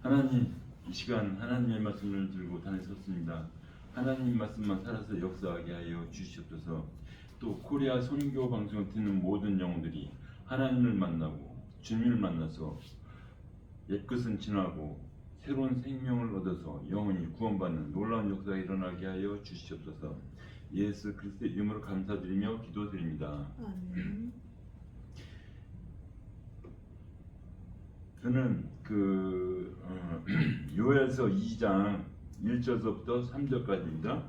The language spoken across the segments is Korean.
하나님, 이 시간 하나님의 말씀을 들고 단에 섰습니다. 하나님 말씀만 살아서 역사하게 하여 주시옵소서. 또 코리아 선교 방송을 듣는 모든 영혼들이 하나님을 만나고 주님을 만나서 옛것은 지나고 새로운 생명을 얻어서 영원히 구원받는 놀라운 역사가 일어나게 하여 주시옵소서. 예수 그리스도의 이름으로 감사드리며 기도드립니다. 아멘. 저는 요엘서 2장 1절부터 3절까지입니다.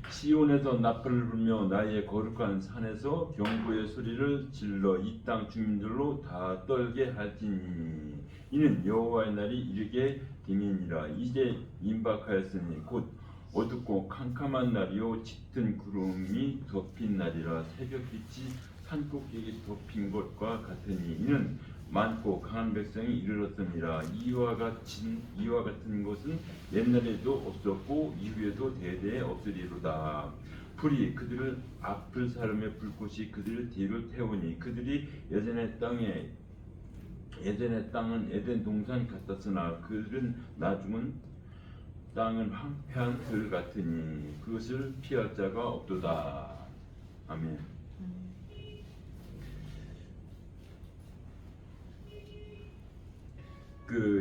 시온에서 나팔을 불며 나의 거룩한 산에서 경고의 소리를 질러 이 땅 주민들로 다 떨게 할지니 이는 여호와의 날이 이르게 됨이니라. 이제 임박하였으니 곧 어둡고 캄캄한 날이요 짙은 구름이 덮인 날이라. 새벽빛이 산꼭대기 덮인 것과 같으니 이는 많고 강한 백성이 이르렀습니다. 이와 같은 것은 옛날에도 없었고 이후에도 대대에 없으리로다. 불이 그들을 아플 사람의 불꽃이 그들을 뒤로 태우니 그들이 예전의 땅은 에덴 동산 같았으나 그들은 나중은 땅은 황폐한 들 같으니 그것을 피할 자가 없도다. 아멘.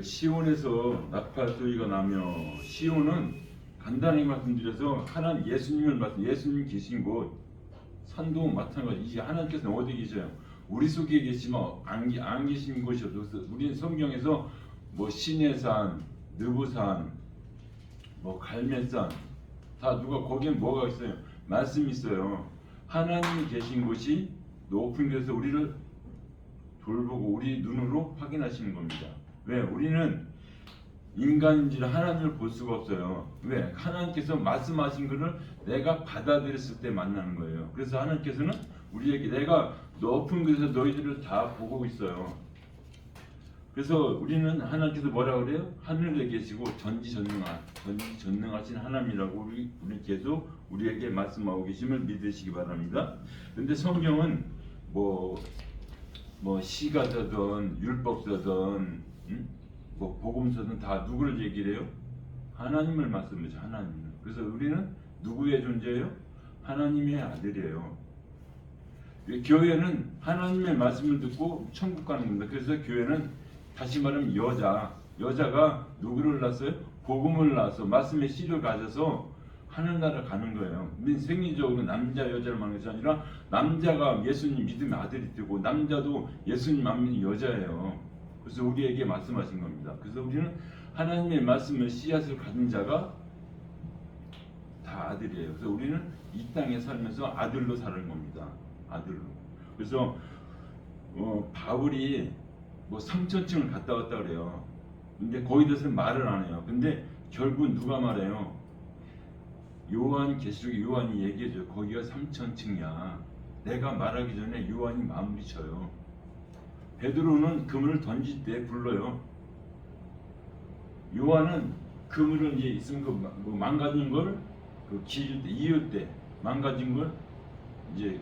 시온에서 나팔 소리가 나며, 시온은 간단하게 말씀드려서 하나님 예수님 계신 곳 산도 마찬가지. 이제 하나님께서는 어디 계셔요? 우리 속에 계시면 안 계신 곳이 없어서 우리는 성경에서 뭐 시내산, 느부산, 뭐 갈멜산 다 누가 거기에 뭐가 있어요? 말씀이 있어요. 하나님이 계신 곳이 높은 데서 우리를 돌보고 우리 눈으로 확인하시는 겁니다. 왜? 우리는 인간인지라 하나님을 볼 수가 없어요. 왜? 하나님께서 말씀하신 것을 내가 받아들였을 때 만나는 거예요. 그래서 하나님께서는 우리에게 내가 높은 곳에서 너희들을 다 보고 있어요. 그래서 우리는 하나님께서 뭐라 그래요? 하늘에 계시고 전지전능하신 하나님이라고 우리 계속 우리에게 말씀하고 계심을 믿으시기 바랍니다. 근데 성경은 뭐 시가서든 율법서든 뭐 복음서든 다 누구를 얘기를 해요? 하나님을 말씀하죠. 하나님을. 그래서 우리는 누구의 존재예요? 하나님의 아들이에요. 교회는 하나님의 말씀을 듣고 천국 가는 겁니다. 그래서 교회는 다시 말하면 여자가 누구를 낳았어요? 복음을 낳아서 말씀의 씨를 가져서 하늘나라 가는 거예요. 생리적으로 남자 여자를 말하는 것이 아니라 남자가 예수님 믿음의 아들이 되고 남자도 예수님 안 믿는 여자예요. 그래서 우리에게 말씀하신 겁니다. 그래서 우리는 하나님의 말씀을 씨앗을 가진 자가 다 아들이에요. 그래서 우리는 이 땅에 살면서 아들로 사는 겁니다. 아들로. 그래서 바울이 뭐 3,000층을 갔다 왔다 그래요. 근데 거기에 대해서는 말을 안 해요. 근데 결국 누가 말해요? 계시록 요한이 얘기해줘요. 거기가 3,000층이야. 내가 말하기 전에 요한이 마무리 쳐요. 베드로는 그물을 던질 때 불러요. 요한은 그물을 이제 있으면 망가진 걸 이을 때 망가진 걸 이제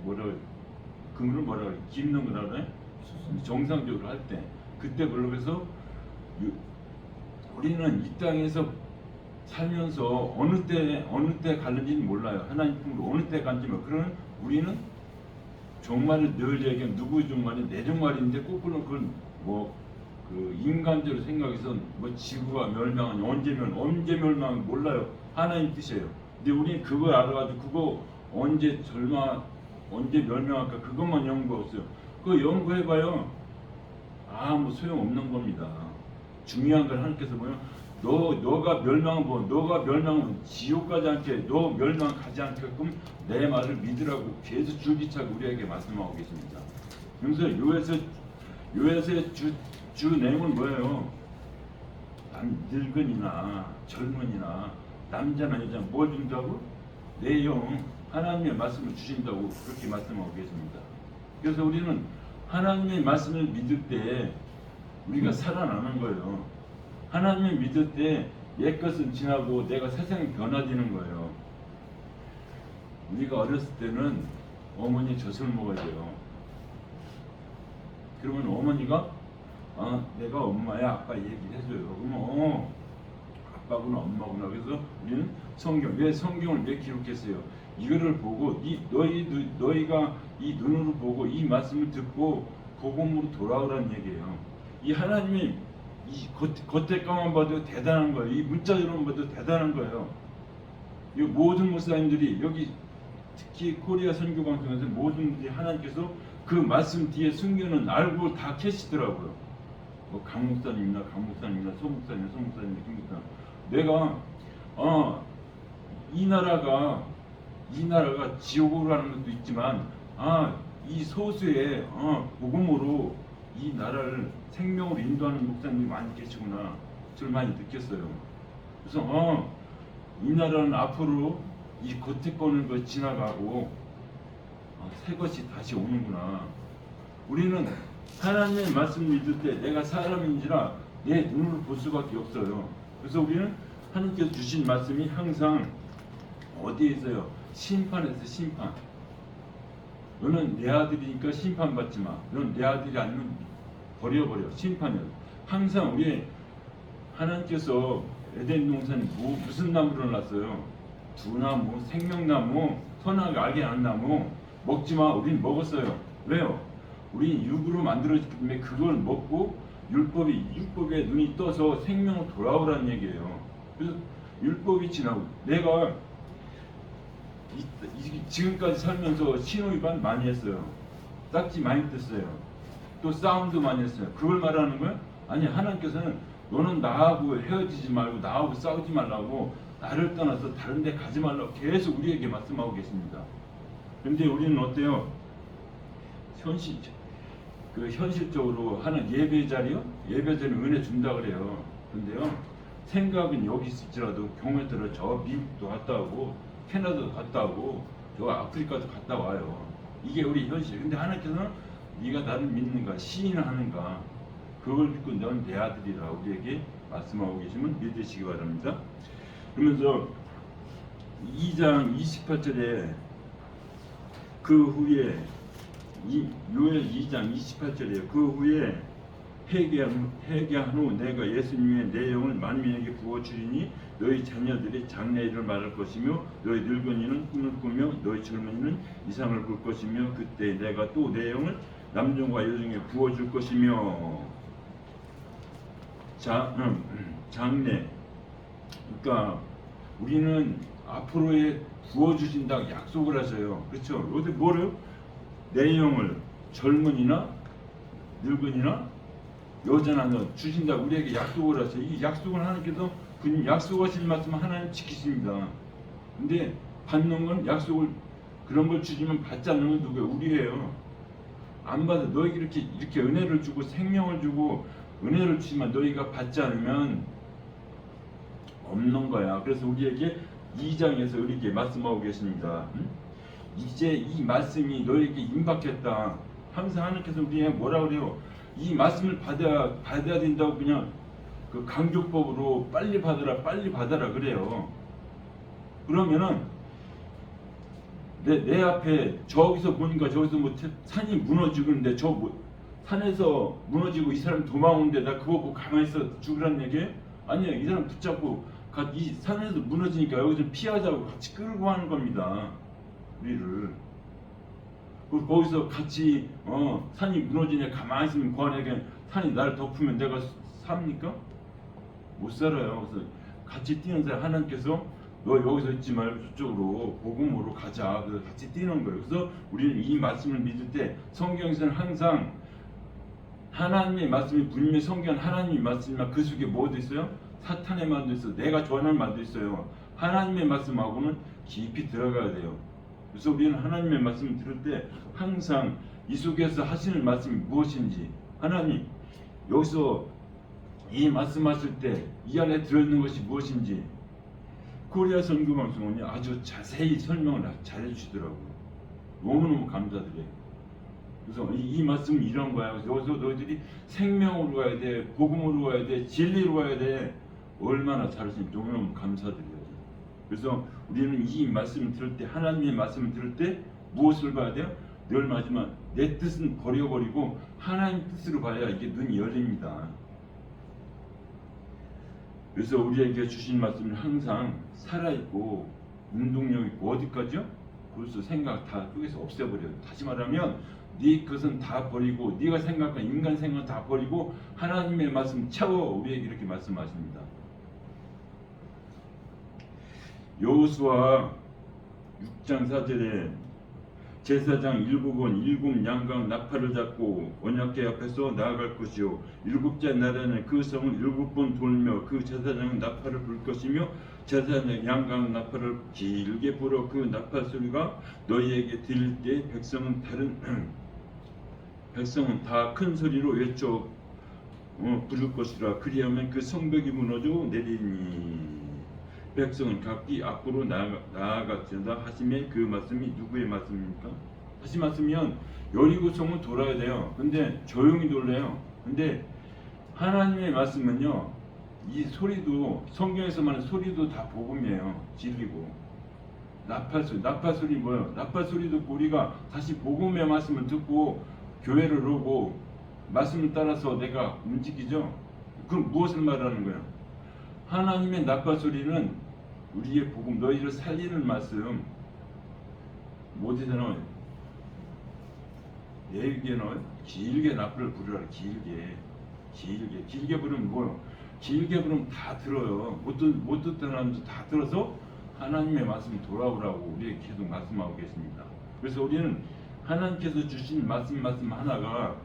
그물을 깁는 거라 그래? 정상적으로 할 때 그때 불러서 우리는 이 땅에서 살면서 어느 때 갈는지는 몰라요. 하나님 품으로 어느 때 간지 몰라요. 그러면 우리는 종말을 늘 얘기하면 누구의 종말이 내 종말인데 거꾸로 그걸 인간적으로 생각해서 지구가 멸망하니 언제 멸망하니 몰라요. 하나님 뜻이에요. 근데 우리는 그걸 알아가지고 그거 언제 멸망할까 그것만 연구했어요. 그거 연구해봐요. 아무 소용없는 겁니다. 중요한 걸 하나님께서 너가 멸망하면 지옥 가지 않게 너 멸망 가지 않게끔 내 말을 믿으라고 계속 줄기차게 우리에게 말씀하고 계십니다. 그래서 요에서의 주 내용은 뭐예요? 늙은이나 젊은이나 남자나 여자 뭘 준다고? 내 영 하나님의 말씀을 주신다고 그렇게 말씀하고 계십니다. 그래서 우리는 하나님의 말씀을 믿을 때 우리가 살아나는 거예요. 하나님을 믿을 때 옛것은 지나고 내가 세상이 변화되는 거예요. 우리가 어렸을 때는 어머니 젖을 먹어야 돼요. 그러면 어머니가 내가 엄마야 아빠 얘기를 해줘요. 그러면 아빠구나 엄마구나. 그래서 우리는 왜 성경을 왜 기록했어요? 이거를 보고 너희가 이 눈으로 보고 이 말씀을 듣고 복음으로 돌아오라는 얘기예요. 이 하나님이 이 겉에 것만 봐도 대단한 거예요. 이 문자로만 봐도 대단한 거예요. 이 모든 목사님들이 여기 특히 코리아 선교방송에서 모든 분들이 하나님께서 그 말씀 뒤에 숨겨는 알고 다 캐시더라고요. 뭐 강목사님이나 강목사님이나 소목사님이나 소목사님이나 김목사. 내가 이 나라가 지옥으로 가는 것도 있지만 이 소수의 복음으로 이 나라를 생명으로 인도하는 목사님이 많이 계시구나. 저를 많이 느꼈어요. 그래서 이 나라는 앞으로 이 겉에 거는 거 지나가고 새 것이 다시 오는구나. 우리는 하나님의 말씀을 믿을 때 내가 사람인지라 내 눈으로 볼 수밖에 없어요. 그래서 우리는 하나님께서 주신 말씀이 항상 어디에 있어요? 심판에서 심판. 너는 내 아들이니까 심판받지 마. 너는 내 아들이 아니면 버려버려. 심판이야. 항상 우리 하나님께서 에덴 동산에 무슨 나무를 놨어요? 두나무, 생명나무, 선악을 알게 하는 나무. 먹지 마. 우린 먹었어요. 왜요? 우린 육으로 만들어졌기 때문에 그걸 먹고 율법에 눈이 떠서 생명으로 돌아오라는 얘기예요. 그래서 율법이 지나고 내가 지금까지 살면서 신호위반 많이 했어요. 딱지 많이 뜯었어요. 또 싸움도 많이 했어요. 그걸 말하는 거야? 아니, 하나님께서는 너는 나하고 헤어지지 말고 나하고 싸우지 말라고, 나를 떠나서 다른 데 가지 말라고 계속 우리에게 말씀하고 계십니다. 그런데 우리는 어때요? 현실적으로 하는 예배 자리요? 예배 자리 은혜 준다 그래요. 근데요, 생각은 여기 있을지라도 경우에 따라 저 미국도 갔다 오고 캐나다도 갔다 오고 저 아프리카도 갔다 와요. 이게 우리 현실. 근데 하나님께서는 네가 나를 믿는가, 시인하는가, 그걸 믿고 넌 내 아들이라 우리에게 말씀하고 계시면 믿으시기 바랍니다. 그러면서 2장 28절에 그 후에 요엘 2장 28절에 그 후에 회개한 후 내가 예수님의 내 영을 만민에게 부어주리니 너희 자녀들이 장래일을 말할 것이며 너희 늙은이는 꿈을 꾸며 너희 젊은이는 이상을 볼 것이며 그때 내가 또 내 영을 남종과 여종에 부어줄 것이며. 장래, 그러니까 우리는 앞으로에 부어주신다고 약속을 하셔요. 그렇죠? 근데 뭐래요? 내 영을 젊은이나 늙은이나 여자나 주신다고 우리에게 약속을 하세요. 이 약속을 하나님께서 약속하신 말씀은 하나님 지키십니다. 근데 받는 건 약속을 그런 걸 주시면 받지 않는 건 누구예요? 우리예요. 안 받아. 너에게 이렇게 은혜를 주고 생명을 주고 은혜를 주지만 너희가 받지 않으면 없는 거야. 그래서 우리에게 2장에서 우리에게 말씀하고 계십니다. 이제 이 말씀이 너에게 임박했다. 항상 하나님께서 우리에게 뭐라 그래요? 이 말씀을 받아야 된다고 그냥 그 강조법으로 빨리 받아라 그래요. 그러면은 내 앞에 저기서 보니까 저기서 뭐 산이 무너지고 있는데 산에서 무너지고 이 사람 도망오는데 나 그거 보고 가만히 있어 죽으라는 얘기예요? 아니에요. 이 사람 붙잡고 이 산에서 무너지니까 여기서 피하자고 같이 끌고 하는 겁니다. 우리를. 거기서 같이 산이 무너지냐 가만히 있으면 그 안에 산이 나를 덮으면 내가 삽니까? 못 살아요. 그래서 같이 뛰는 사람 하나님께서 너 여기서 있지 말고 저쪽으로 복음으로 가자. 그래서 같이 뛰는 거예요. 그래서 우리는 이 말씀을 믿을 때 성경에서는 항상 하나님의 말씀이 분명히 성경 하나님의 말씀이나 그 속에 뭐도 있어요? 사탄의 말도 있어요. 내가 좋아하는 말도 있어요. 하나님의 말씀하고는 깊이 들어가야 돼요. 그래서 우리는 하나님의 말씀을 들을 때 항상 이 속에서 하시는 말씀이 무엇인지, 하나님 여기서 이 말씀하실 때 이 안에 들어있는 것이 무엇인지 코리아 선교방송원이 아주 자세히 설명을 잘 해주시더라고요. 너무너무 감사드려요. 그래서 이 말씀은 이런 거야. 그래서 여기서 너희들이 생명으로 가야 돼, 복음으로 가야 돼, 진리로 가야 돼. 얼마나 잘하시는지 너무너무 감사드려요. 그래서 우리는 이 말씀을 들을 때, 하나님의 말씀을 들을 때 무엇을 봐야 돼요? 늘 마지막 내 뜻은 버려버리고 하나님 뜻으로 봐야 이게 눈이 열립니다. 그래서 우리에게 주신 말씀은 항상 살아있고 운동력 있고 어디까지요? 벌써 생각 다 쪼개서 없애버려요. 다시 말하면 네 것은 다 버리고 네가 생각한 인간 생각 다 버리고 하나님의 말씀 채워 우리에게 이렇게 말씀하십니다. 여호수아 6장 4절에 제사장 7은 7양각 나팔을 잡고 언약궤 앞에서 나아갈 것이요 7째 날에는 그 성을 7번 돌며 그 제사장은 나팔을 불 것이며 제사장 양각 나팔을 길게 불어 그 나팔 소리가 너희에게 들릴 때 백성은 다 큰 소리로 외쳐 부를 것이라. 그리하면 그 성벽이 무너져 내리니 백성은 각기 앞으로 나아갈지어다 하심의 그 말씀이 누구의 말씀입니까? 다시 말씀이면 여리고성은 돌아야 돼요. 근데 조용히 돌래요. 근데 하나님의 말씀은요, 이 소리도 성경에서 말하는 소리도 다 복음이에요. 진리고 나팔 소리 뭐예요? 나팔 소리 듣고 우리가 다시 복음의 말씀을 듣고 교회를 오고 말씀을 따라서 내가 움직이죠. 그럼 무엇을 말하는 거예요? 하나님의 나팔 소리는 우리의 복음, 너희를 살리는 말씀. 어디서 나와요? 내게 나와요? 길게 나팔을 부르라. 길게 부르면 뭐요? 길게 부르면 다 들어요. 못 듣던 사람도 다 들어서 하나님의 말씀 돌아오라고 우리에게 계속 말씀하고 계십니다. 그래서 우리는 하나님께서 주신 말씀 하나가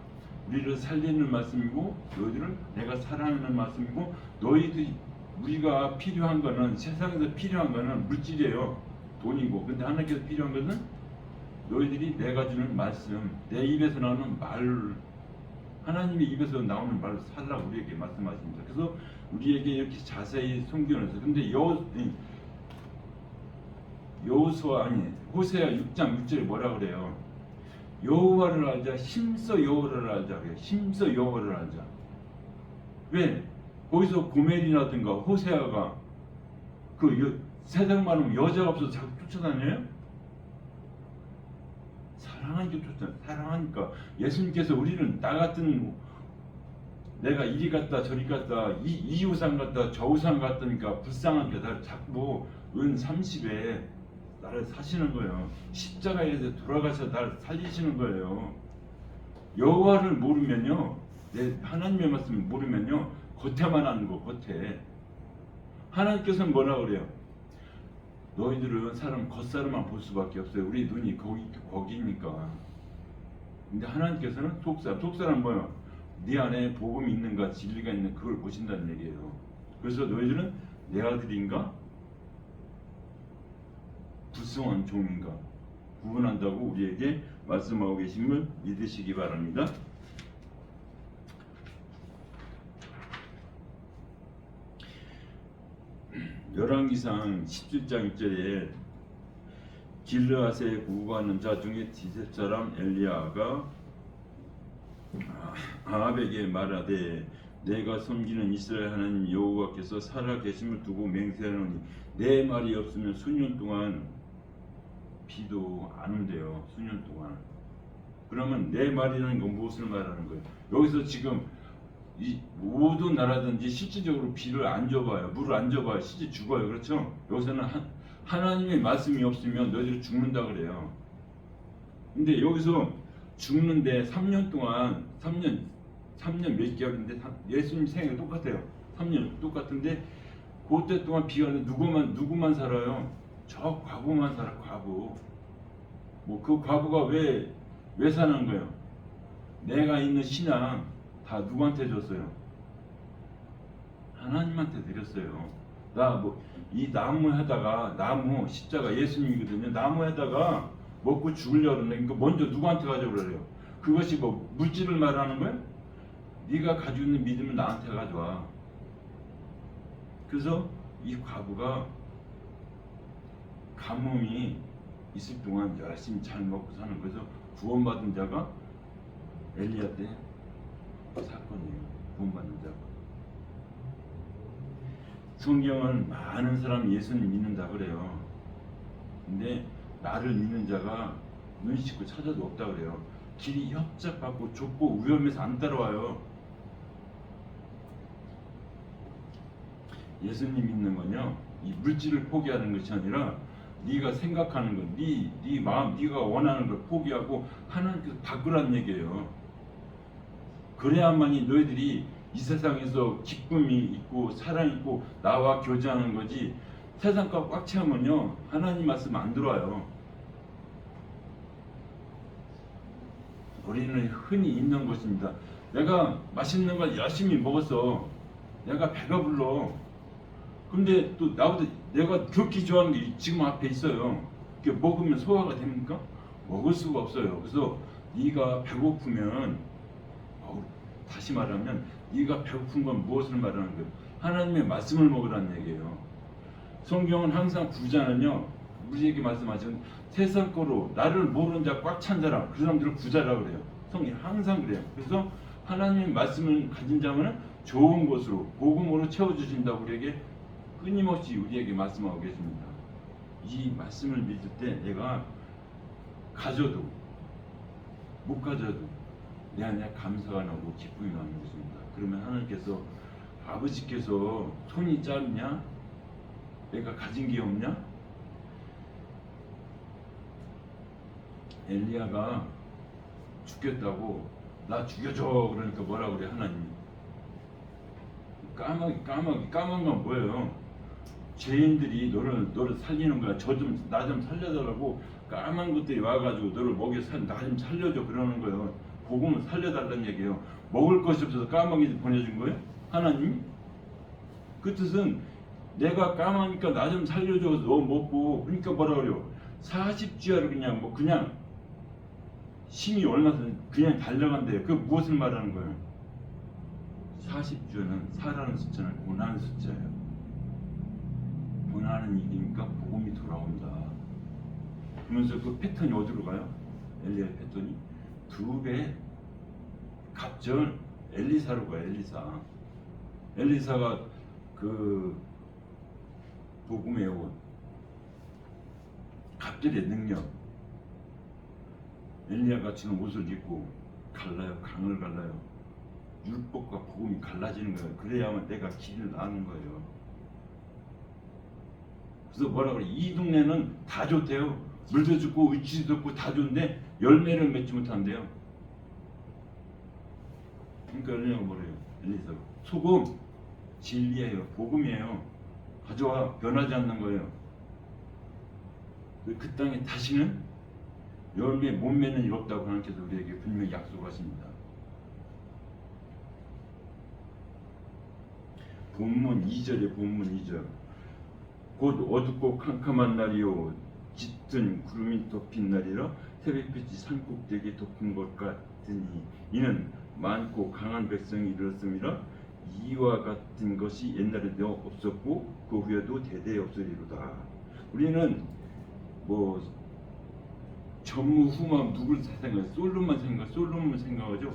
우리를 살리는 말씀이고 너희들을 내가 사랑하는 말씀이고 너희들이 우리가 필요한 거는 세상에서 필요한 거는 물질이에요. 돈이고. 근데 하나님께서 필요한 것은 너희들이 내가 주는 말씀, 내 입에서 나오는 말, 하나님의 입에서 나오는 말을 살라고 우리에게 말씀하십니다. 그래서 우리에게 이렇게 자세히 숨겨놓으세요. 근데 호세아 6장 6절에 뭐라 그래요? 여호와를 알자, 힘써 여호와를 알자 그래요. 힘써 여호와를 알자. 왜? 거기서 고멜이라든가 호세아가 세상 말하면 여자가 없어서 자꾸 쫓아다녀요? 사랑하니까 예수님께서 우리는 나 같은 내가 이리 갔다 저리 갔다 이 우상 갔다 저 우상 갔다니까 불쌍하니까 나를 자꾸 은 30에 나를 사시는 거예요. 십자가에서 돌아가서 나를 살리시는 거예요. 여호와를 모르면요, 내 하나님의 말씀을 모르면요, 겉에만 하는 거, 겉에. 하나님께서는 뭐라 그래요? 너희들은 사람 겉사람만 볼 수밖에 없어요. 우리 눈이 거기니까. 근데 하나님께서는 속사람 뭐예요? 네 안에 복음이 있는가 진리가 있는 그걸 보신다는 얘기예요. 그래서 너희들은 내 아들인가 불쌍한 종인가 구분한다고 우리에게 말씀하고 계심을 믿으시기 바랍니다. 열왕기상 17장 1절에 길르앗에 구구하는 자 중에 디셉 사람 엘리야가 아합에게 말하되 내가 섬기는 이스라엘 하나님 여호와께서 살아 계심을 두고 맹세하노니 내 말이 없으면 수년 동안 비도 안 온대요. 수년 동안. 그러면 내 말이라는 건 무엇을 말하는 거예요? 여기서 지금 이 모든 나라든지 실질적으로 비를 안 줘봐요. 물을 안 줘봐요. 실제 죽어요. 그렇죠? 여기서는 하나님의 말씀이 없으면 너희들 죽는다 그래요. 근데 여기서 죽는데 3년 동안 3년 몇 개월인데 예수님 생애 똑같아요. 3년 똑같은데 그때 동안 비가 오는데 누구만 살아요? 저 과부만 살아. 과부. 뭐 그 과부가 왜 사는 거예요? 내가 있는 신앙 다 누구한테 줬어요? 하나님한테 드렸어요. 나 이 나무 십자가 예수님이거든요. 나무에다가 먹고 죽으려고 그러니까 먼저 누구한테 가져오라 그래요? 그것이 뭐 물질을 말하는 거예요? 네가 가지고 있는 믿음을 나한테 가져와. 그래서 이 과부가 가뭄이 있을 동안 열심히 잘 먹고 사는 거죠. 구원받은 자가 엘리야 때 사건이에요. 구원받는 자가. 성경은 많은 사람이 예수님 믿는다 그래요. 근데 나를 믿는 자가 눈 씻고 찾아도 없다 그래요. 길이 협착받고 좁고 위험해서 안 따라와요. 예수님 믿는 건요, 이 물질을 포기하는 것이 아니라 네가 생각하는 것, 네 마음, 네가 원하는 걸 포기하고 하나님께서 바꾸라는 얘기예요. 그래야만이 너희들이 이 세상에서 기쁨이 있고 사랑 있고 나와 교제하는 거지. 세상과 꽉 채우면요 하나님 말씀 안 들어와요. 우리는 흔히 있는 것입니다. 내가 맛있는 걸 열심히 먹었어. 내가 배가 불러. 근데 또 나보다 내가 그렇게 좋아하는 게 지금 앞에 있어요. 그게 먹으면 소화가 됩니까? 먹을 수가 없어요. 그래서 네가 배고프면, 다시 말하면 네가 배고픈 건 무엇을 말하는 거예요? 하나님의 말씀을 먹으라는 얘기예요. 성경은 항상 부자는요, 우리에게 말씀하시는 세상 거로 나를 모르는 자 꽉 찬 자라, 그 사람들을 부자라 그래요. 성경이 항상 그래요. 그래서 하나님의 말씀을 가진 자는 좋은 것으로 복음으로 채워주신다고 우리에게 끊임없이 우리에게 말씀하고 계십니다. 이 말씀을 믿을 때 내가 가져도 못 가져도 내 안에 감사가 나고 기쁨이 나는 것입니다. 그러면 하나님께서, 아버지께서 손이 짧냐? 내가 가진 게 없냐? 엘리야가 죽겠다고 나 죽여줘 그러니까 뭐라 그래 하나님이? 까만 건 뭐예요? 죄인들이 너를 살리는 거야. 나 좀 살려달라고 까만 것들이 와가지고 너를 나 좀 살려줘 그러는 거예요. 복음을 살려달라는 얘기예요. 먹을 것이 없어서 까마귀 보내준 거예요? 하나님? 그 뜻은 내가 까마니까 나 좀 살려줘 너 먹고. 그러니까 뭐라 그래요? 40주야를 그냥 힘이 얼마나 그냥 달려간대요. 그 무엇을 말하는 거예요? 40주는 사라는 숫자는 고난의 숫자예요. 고난은 이기니까 복음이 돌아온다. 그러면서 그 패턴이 어디로 가요? 엘리야의 패턴이 2배 갑절 엘리사로 가요. 엘리사가 그 복음의 온 갑절의 능력. 엘리야가 지금 옷을 입고 강을 갈라요. 율법과 복음이 갈라지는 거예요. 그래야만 내가 길을 나는 거예요. 그래서 뭐라 그래? 이 동네는 다 좋대요. 물도 좋고 위치도 좋고 다 좋은데 열매를 맺지 못한대요. 그러니까 엘리야가 뭐래요? 엘리사가 소금 진리예요. 복음이에요. 가져와. 변하지 않는 거예요. 그 땅에 다시는 열매 못 맺는 일 없다고 하나님께서 우리에게 분명히 약속하십니다. 본문 2절 곧 어둡고 캄캄한 날이요 짙은 구름이 덮인 날이라 새벽빛이 산꼭대기에 덮인 것 같으니 이는 많고 강한 백성이 이르렀음이라 이와 같은 것이 옛날에도 없었고 그 후에도 대대에 없으리로다. 우리는 뭐 전무후무한 누굴 생각해? 솔로몬 생각하죠.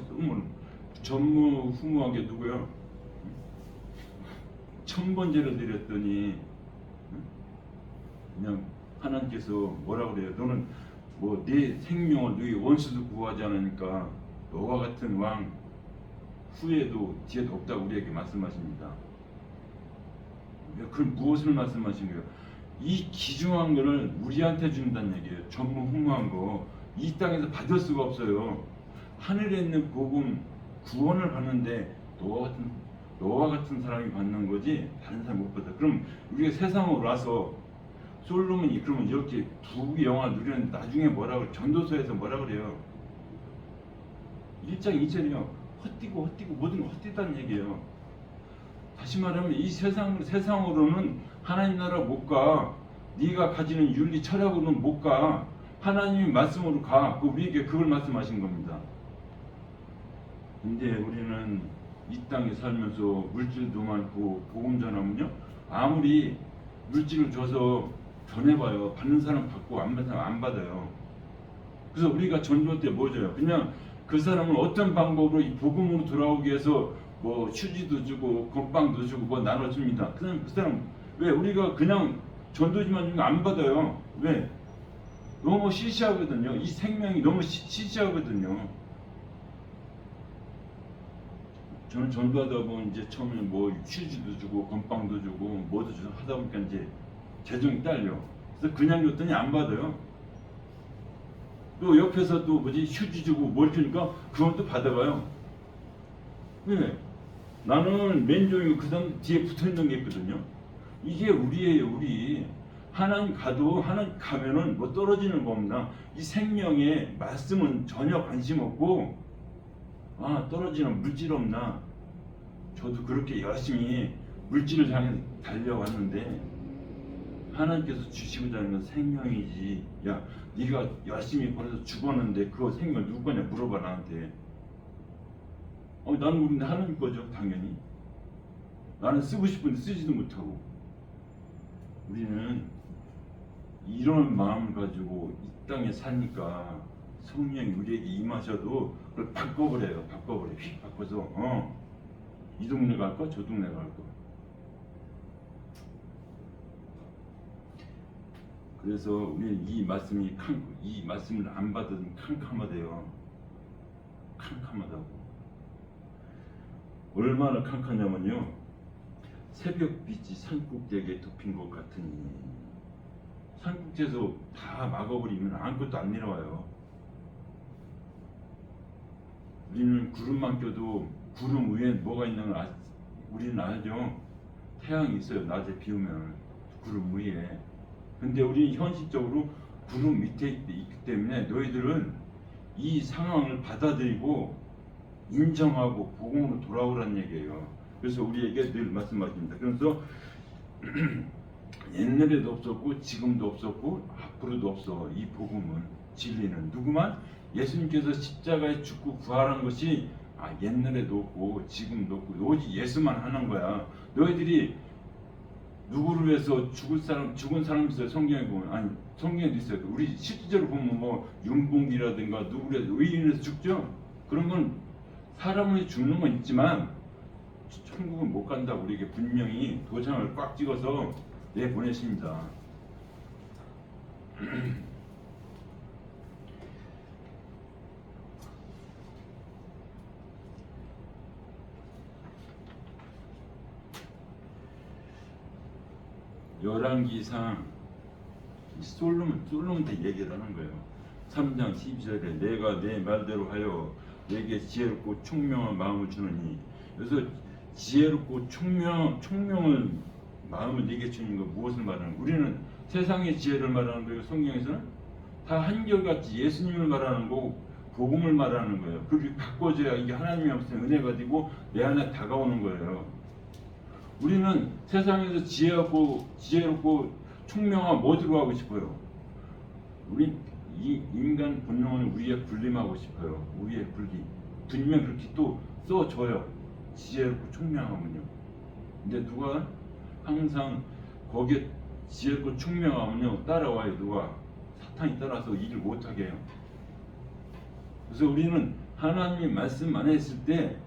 전무후무한 게 누구야? 1000번째를 드렸더니 그냥 하나님께서 뭐라 그래요? 너는 뭐 내 생명을 너희 원수도 구하지 않으니까 너와 같은 왕 후에도 뒤에도 없다고 우리에게 말씀하십니다. 그럼 무엇을 말씀하신 거예요? 이 귀중한 거를 우리한테 준다는 얘기예요. 전무후무한 거 이 땅에서 받을 수가 없어요. 하늘에 있는 복음 구원을 받는데 너와 같은 사람이 받는 거지 다른 사람 못 받아. 그럼 우리가 세상으로 와서 솔로몬이 그러면 이렇게 두 영화 누리는 나중에 뭐라 그래? 전도서에서 뭐라 그래요? 1장 2절이요. 헛디고 모든 거 헛디다는 얘기예요. 다시 말하면 이 세상으로는 하나님 나라 못 가. 네가 가지는 윤리 철학으로는 못 가. 하나님의 말씀으로 가. 우리에게 그걸 말씀하신 겁니다. 근데 우리는 이 땅에 살면서 물질도 많고 복음 전하면요, 아무리 물질을 줘서 전해봐요. 받는 사람 받고 안 받는 사람 안 받아요. 그래서 우리가 전도할 때 뭐죠? 그냥 그 사람은 어떤 방법으로 이 복음으로 돌아오기 위해서 뭐 휴지도 주고 건빵도 주고 뭐 나눠줍니다. 그 사람 왜 우리가 그냥 전도지만 주면 안 받아요? 왜? 너무 시시하거든요. 이 생명이 너무 시시하거든요. 저는 전도하다 보면 이제 처음에 뭐 휴지도 주고 건빵도 주고 뭐도 주고 하다 보니까 이제 재정이 딸려. 그래서 그냥 줬더니 안 받아요. 또 옆에서 또 뭐지 휴지 주고 뭘 주니까 그건 또 받아가요. 왜? 나는 맨종이고 그 사람 뒤에 붙어있는 게 있거든요. 이게 우리예요. 우리 하나님 가도 하나님 가면은 뭐 떨어지는 거 없나. 이 생명의 말씀은 전혀 관심 없고 아 떨어지는 물질 없나. 저도 그렇게 열심히 물질을 향해 달려왔는데 하나님께서 주시고자 하는 건 생명이지. 야 네가 열심히 벌어서 죽었는데 그 생명 누구 거냐 물어봐 나한테. 나는 모르는데 하나님 거죠 당연히. 나는 쓰고 싶은데 쓰지도 못하고. 우리는 이런 마음을 가지고 이 땅에 사니까 성령이 우리에게 임하셔도 그걸 바꿔버려요. 바꿔버려. 휙 바꿔서 이 동네 갈까 저 동네 갈까. 그래서 우리는 이 말씀을 안 받으면 캄캄하대요. 캄캄하다고. 얼마나 캄캄하냐면요. 새벽빛이 산꼭대기에 덮인 것 같으니 산꼭대에서 다 막아버리면 아무것도 안 내려와요. 우리는 구름만 껴도 구름 위에 뭐가 있는 걸 우리는 알죠. 태양이 있어요. 낮에 비 오면 구름 위에. 근데 우리는 현실적으로 구름 밑에 있기 때문에 너희들은 이 상황을 받아들이고 인정하고 복음으로 돌아오라는 얘기예요. 그래서 우리에게 늘 말씀하십니다. 그래서 옛날에도 없었고 지금도 없었고 앞으로도 없어. 이 복음은 진리는 누구만 예수님께서 십자가에 죽고 부활한 것이 옛날에도 없고 지금도 없고 오직 예수만 하는 거야. 너희들이 누구를 위해서 죽은 사람 있어요. 성경에 보면 아니 성경에도 있어요. 우리 실제로 보면 뭐 윤봉기라든가 누구를 의인에서 죽죠. 그런 건 사람을 위해 죽는 건 있지만 천국은 못 간다고 우리에게 분명히 도장을 꽉 찍어서 내보내십니다. 열왕기상 솔로몬한테 얘기를 하는 거예요. 3장 12절에 내가 내 말대로 하여 내게 지혜롭고 총명한 마음을 주느니. 그래서 지혜롭고 총명을 마음을 내게 주는 건 무엇을 말하는 거예요? 우리는 세상의 지혜를 말하는 거예요. 성경에서는 다 한결같이 예수님을 말하는 거고 복음을 말하는 거예요. 그렇게 바꿔줘야 이게 하나님이 없으면 은혜가 되고 내 안에 다가오는 거예요. 우리는 세상에서 지혜롭고 총명한 뭐 들어가고 싶어요? 우리 이 인간 본능은 우리의 군림하고 싶어요. 우리의 군림. 분명 그렇게 또 써줘요. 지혜롭고 총명하면요. 근데 누가 항상 거기에 지혜롭고 총명하면요 따라와요. 누가? 사탄이 따라서 일을 못하게 해요. 그래서 우리는 하나님의 말씀만 했을 때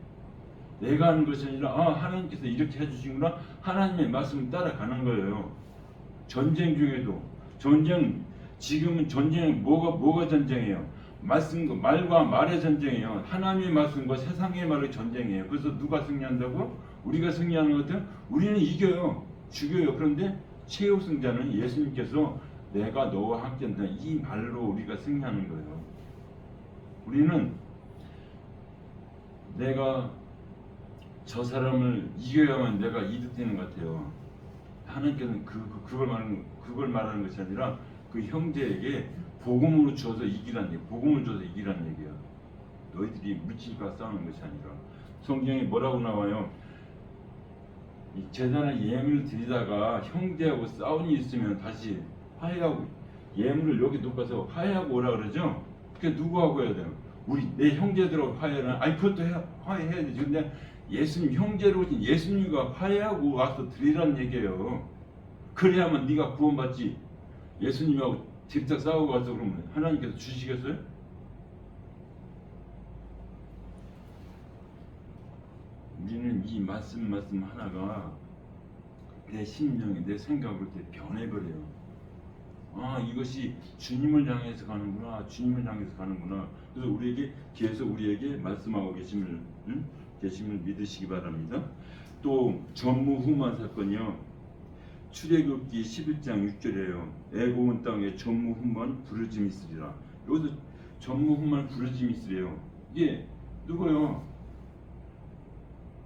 내가 하는 것이 아니라 하나님께서 이렇게 해주시구나. 하나님의 말씀을 따라가는 거예요. 전쟁 중에도 지금은 전쟁 뭐가 전쟁이에요? 말과 말의 전쟁이에요. 하나님의 말씀과 세상의 말의 전쟁이에요. 그래서 누가 승리한다고? 우리가 승리하는 것 같아요. 우리는 이겨요. 죽여요. 그런데 최우승자는 예수님께서 내가 너와 함께 한다. 이 말로 우리가 승리하는 거예요. 우리는 내가 저 사람을 이겨야만 내가 이득되는 것 같아요. 하나님께서는 그걸 말하는 것이 아니라 그 형제에게 복음으로 주어서 이기라는 얘기, 복음을 줘서 이기라는 얘기야. 너희들이 물질과 싸우는 것이 아니라. 성경에 뭐라고 나와요? 이 제단에 예물을 드리다가 형제하고 싸운 일이 있으면 다시 화해하고 예물을 여기 놓고 가서 화해하고 오라 그러죠. 그게 누구하고 해야 돼요? 내 형제들하고 화해는 그것도 화해해야 되지. 근데 예수님 형제로 오신 예수님과 화해하고 와서 드리라는 얘기예요. 그래야만 네가 구원받지. 예수님하고 직접 싸우고 와서 그러면 하나님께서 주시겠어요? 우리는 이 말씀 하나가 내 심령이 내 생각을 변해버려요. 아, 이것이 주님을 향해서 가는구나, 주님을 향해서 가는구나. 그래서 우리에게 계속 우리에게 말씀하고 계심을 믿으시기 바랍니다. 또 전무후만 사건이요. 출애굽기 11장 6절에요. 애굽 온 땅에 전무후만 부르짐이 있으리라. 여기서 전무후만 부르짐이 있으래요. 이게 누구요?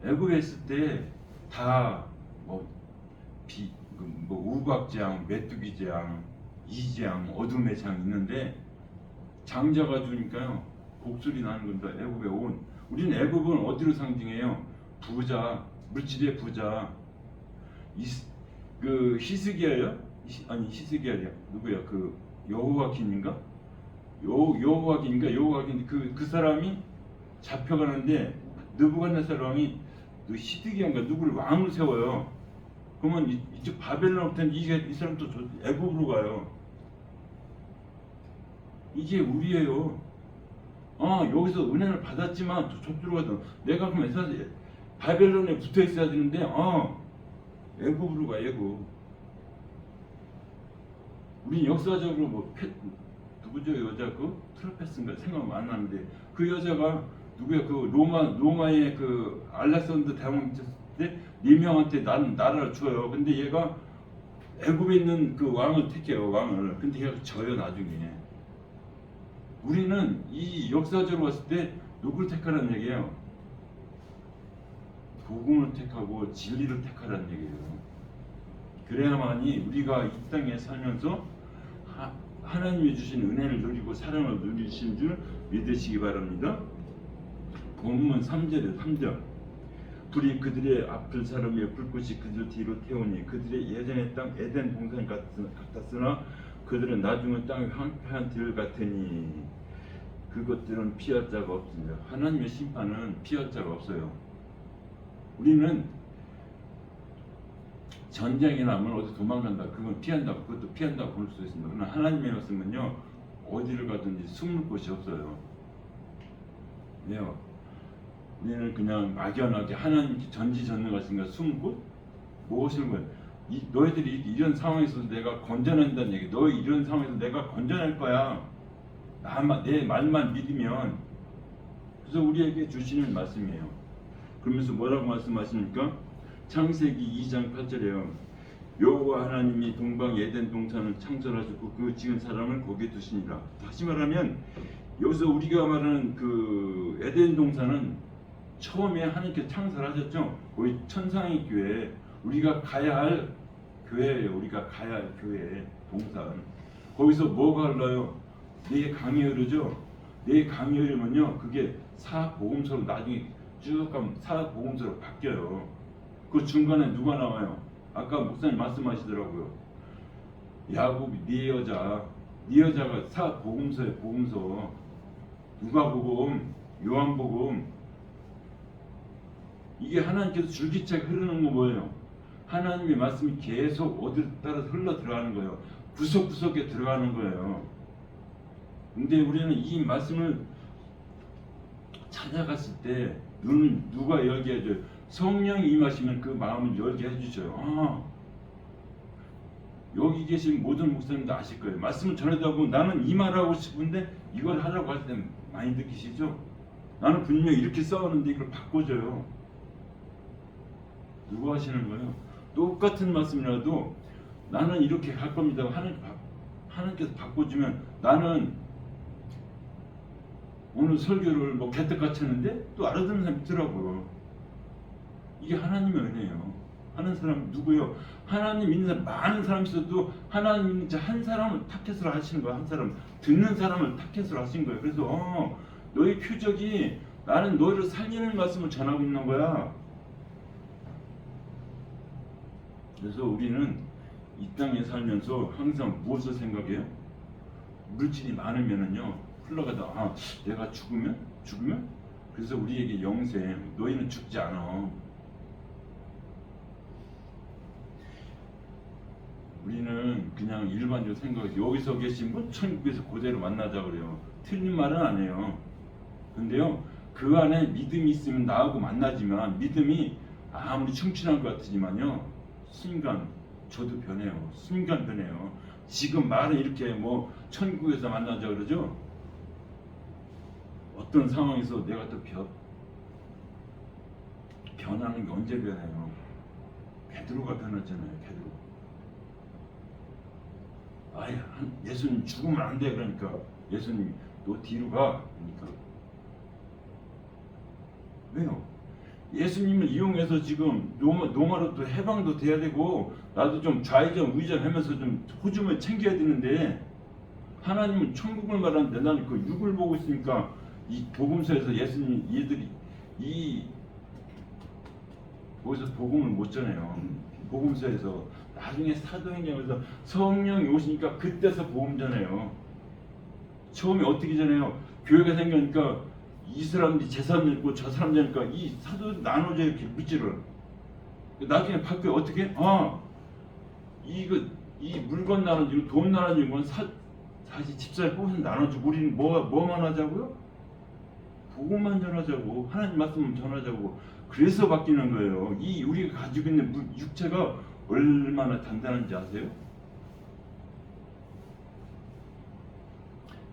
애굽에 있을 때 다 뭐 우박장, 메뚜기장, 이장, 어둠의 장 있는데 장자가 주니까요 곡소리 나는 겁니다. 애굽에 온 우리는 애굽은 어디로 상징해요? 부자, 물질의 부자. 그 히스기야요? 아니 히스기야야 누구야? 그 여호와긴인가? 여호와긴 그 사람이 잡혀가는데 느부갓네살 왕이 히스기야인가 누구를 왕을 세워요. 그러면 이쪽 바벨론부터 이 사람 또 애굽으로 가요. 이게 우리예요. 여기서 은혜를 받았지만 저쪽으로 가서 내가 그럼 바벨론에 붙어 있어야 되는데 애굽으로 가. 애굽. 우리 역사적으로 누구죠? 여자 그 트라페스인가 생각 안 나는데 그 여자가 누구야? 그 로마의 그 알렉산더 대왕 있었을 때 네 명한테 나라를 줘요. 근데 얘가 애굽에 있는 그 왕을 택해요. 왕을. 근데 얘가 져요 나중에. 우리는 이 역사적으로 봤을 때 누구를 택하라는 얘기예요? 복음을 택하고 진리를 택하라는 얘기예요. 그래야만이 우리가 이 땅에 살면서 하나님이 주신 은혜를 누리고 사랑을 누리신 줄 믿으시기 바랍니다. 본문 3절 불이 그들의 앞을 사르며 불꽃이 그들 뒤로 태우니 그들의 예전의 땅 에덴 동산 같았으나 그들은 나중은 땅의 황폐한 들 같으니 그것들은 피할 자가 없습니다. 하나님의 심판은 피할 자가 없어요. 우리는 전쟁이 나면 어디 도망간다, 그건 피한다고, 그것도 피한다고 볼 수 있습니다. 그러나 하나님의 말씀은요 어디를 가든지 숨을 곳이 없어요. 왜요? 우리는 그냥 막연하게 하나님께 전지전능하신가 숨은 곳? 무엇을 거예요? 너희들이 이런 상황에서 내가 건져낸다는 얘기. 너희 이런 상황에서 내가 건져낼 거야. 내 말만 믿으면. 그래서 우리에게 주시는 말씀이에요. 그러면서 뭐라고 말씀하십니까? 창세기 2장 8절에요. 여호와 하나님이 동방 에덴 동산을 창설하셨고 그 지은 사람을 거기에 두시니라. 다시 말하면 여기서 우리가 말하는 그 에덴 동산은 처음에 하나님께서 창설하셨죠. 거기 천상의 교회, 우리가 가야 할 교회예요. 우리가 가야 할 교회 동산. 거기서 뭐가 흘러요? 네 강이 흐르죠. 네 강이 흐르면요 그게 사복음서로 나중에 쭉 가면 사복음서로 바뀌어요. 그 중간에 누가 나와요? 아까 목사님 말씀하시더라고요. 야곱이 네 여자가 사복음서의 복음서. 누가복음, 요한복음. 이게 하나님께서 줄기차게 흐르는 거 뭐예요? 하나님의 말씀이 계속 어디를 따라서 흘러 들어가는 거예요. 구석구석에 들어가는 거예요. 근데 우리는 이 말씀을 찾아갔을 때 눈을 누가 열게 해줘요? 성령이 임하시면 그 마음을 열게 해주셔요. 여기 계신 모든 목사님도 아실 거예요. 말씀을 전하다 보면 나는 이 말하고 싶은데 이걸 하라고 할 때 많이 느끼시죠? 나는 분명히 이렇게 써왔는데 이걸 바꿔줘요. 누가 하시는 거예요? 똑같은 말씀이라도 나는 이렇게 할 겁니다. 하나님께서 바꿔주면 나는 오늘 설교를 개떡같이 했는데 또 알아듣는 사람이 있더라고요. 이게 하나님의 은혜예요. 하는 사람 누구요? 하나님 믿는 사람 많은 사람이 있어도 하나님 믿는 자 한 사람을 타켓으로 하시는 거예요. 한 사람 듣는 사람을 타켓으로 하신 거예요. 그래서 너희 표적이 나는 너희를 살리는 말씀을 전하고 있는 거야. 그래서 우리는 이 땅에 살면서 항상 무엇을 생각해요? 물질이 많으면은요 흘러가다 내가 죽으면? 그래서 우리에게 영생, 너희는 죽지 않아. 우리는 그냥 일반적으로 생각해. 여기서 계신 분 천국에서 그대로 만나자 그래요. 틀린 말은 아니에요. 근데요 그 안에 믿음이 있으면 나하고 만나지만 믿음이 아무리 충실한 것 같지만요 순간 저도 변해요. 순간 변해요. 지금 말은 이렇게 뭐 천국에서 만나자 그러죠. 어떤 상황에서 내가 또 변하는 게 언제 변해요? 베드로가 변했잖아요. 베드로. 아예 예수님 죽으면 안 돼. 그러니까 예수님 너 뒤로 가. 그러니까 왜요? 예수님을 이용해서 지금 노마로 또 해방도 돼야 되고 나도 좀 좌회전 우회전하면서 좀 호주을 챙겨야 되는데 하나님은 천국을 말하는데 나는 그 육을 보고 있으니까 이 복음서에서 예수님 얘들이 이 거기서 복음을 못 전해요. 복음서에서 나중에 사도행전에서 성령이 오시니까 그때서 복음 전해요. 처음에 어떻게 전해요? 교회가 생기니까 이 사람들이 재산을 있고 저 사람들 있고 이 사도 나눠져 이렇게 물질을 나중에 바뀌어 어떻게? 이 물건 나눠주고 돈 나눠주는 건 사실 집사에 뽑아서 나눠주고 우리는 뭐만 하자고요? 복음만 전하자고 하나님 말씀을 전하자고 그래서 바뀌는 거예요. 이 우리가 가지고 있는 육체가 얼마나 단단한지 아세요?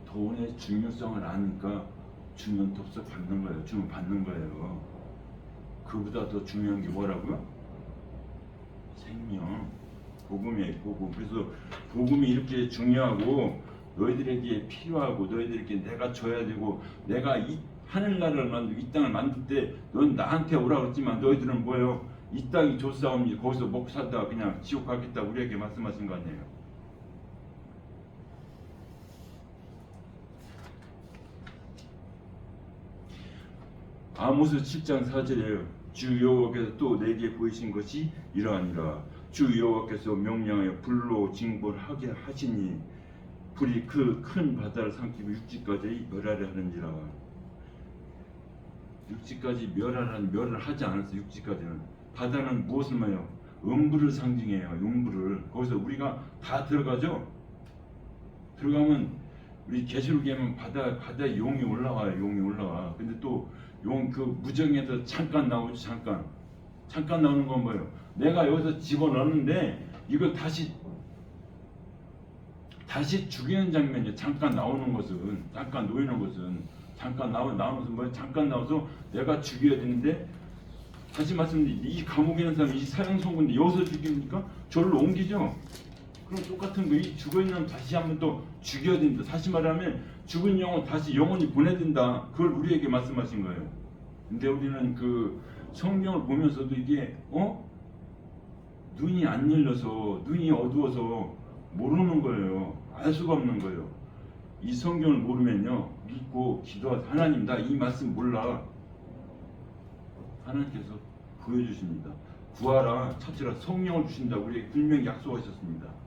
돈의 중요성을 아니까 주면 덥석 받는 거예요. 주면 받는 거예요. 그보다 더 중요한 게 뭐라고요? 생명. 복음이에요. 복음. 그래서 복음이 이렇게 중요하고 너희들에게 필요하고 너희들에게 내가 줘야 되고 내가 이 하늘나라를 만들고 이 땅을 만들 때 넌 나한테 오라고 했지만 너희들은 뭐예요? 이 땅이 좋사옵니 거기서 먹고 살다가 그냥 지옥 가겠다 우리에게 말씀하신 거 아니에요. 아모스 7장 4절에요. 주 여호와께서 또 내게 보이신 것이 이러하니라. 주 여호와께서 명령하여 불로 징벌하게 하시니 불이 그 큰 바다를 삼키고 육지까지 멸하려 하는지라. 육지까지 멸을 하지 않았어요. 육지까지는. 바다는 무엇을 말해요? 음부를 상징해요. 음부를. 거기서 우리가 다 들어가죠. 들어가면 우리 계시록에 보면 바다에 용이 올라와요. 용이 올라와. 근데 또 용 그 무정에서 잠깐 나오죠. 잠깐 나오는 건 뭐예요? 내가 여기서 집어넣는데 이거 다시 죽이는 장면이에요. 잠깐 나오는 것은 잠깐 놓이는 것은 잠깐 나오면서 뭐예요? 잠깐 나와서 내가 죽여야 되는데 다시 말씀드리면 이 감옥에 있는 사람이 이 사형선고인데 여기서 죽입니까? 저를 옮기죠. 그럼 똑같은 거 이 죽어있는 다시 한번 또 죽여야 된다. 다시 말하면 죽은 영혼 다시 영혼이 보내야 된다. 그걸 우리에게 말씀하신 거예요. 근데 우리는 그 성경을 보면서도 이게 눈이 안 열려서 눈이 어두워서 모르는 거예요. 알 수가 없는 거예요. 이 성경을 모르면요 믿고 기도하세요. 하나님 나 이 말씀 몰라. 하나님께서 보여주십니다. 구하라 찾으라 성령을 주신다. 우리에게 분명히 약속하셨습니다.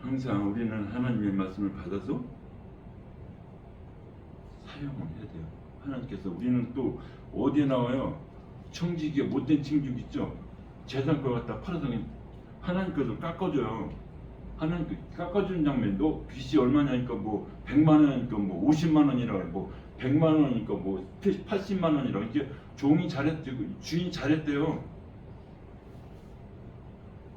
항상 우리는 하나님의 말씀을 받아서 사용을 해야 돼요. 하나님께서 우리는 또 어디에 나와요? 청지기에 못된 청지기 있죠? 재산권 갖다 팔아서 하나님 것을 깎아줘요. 하나님 깎아주는 장면. 너 빚이 얼마냐니까 뭐 100만 원이니까 뭐 50만 원이라고 뭐 100만 원이니까 뭐 80만 원이라고 이게 종이 잘했대요. 주인이 잘했대요.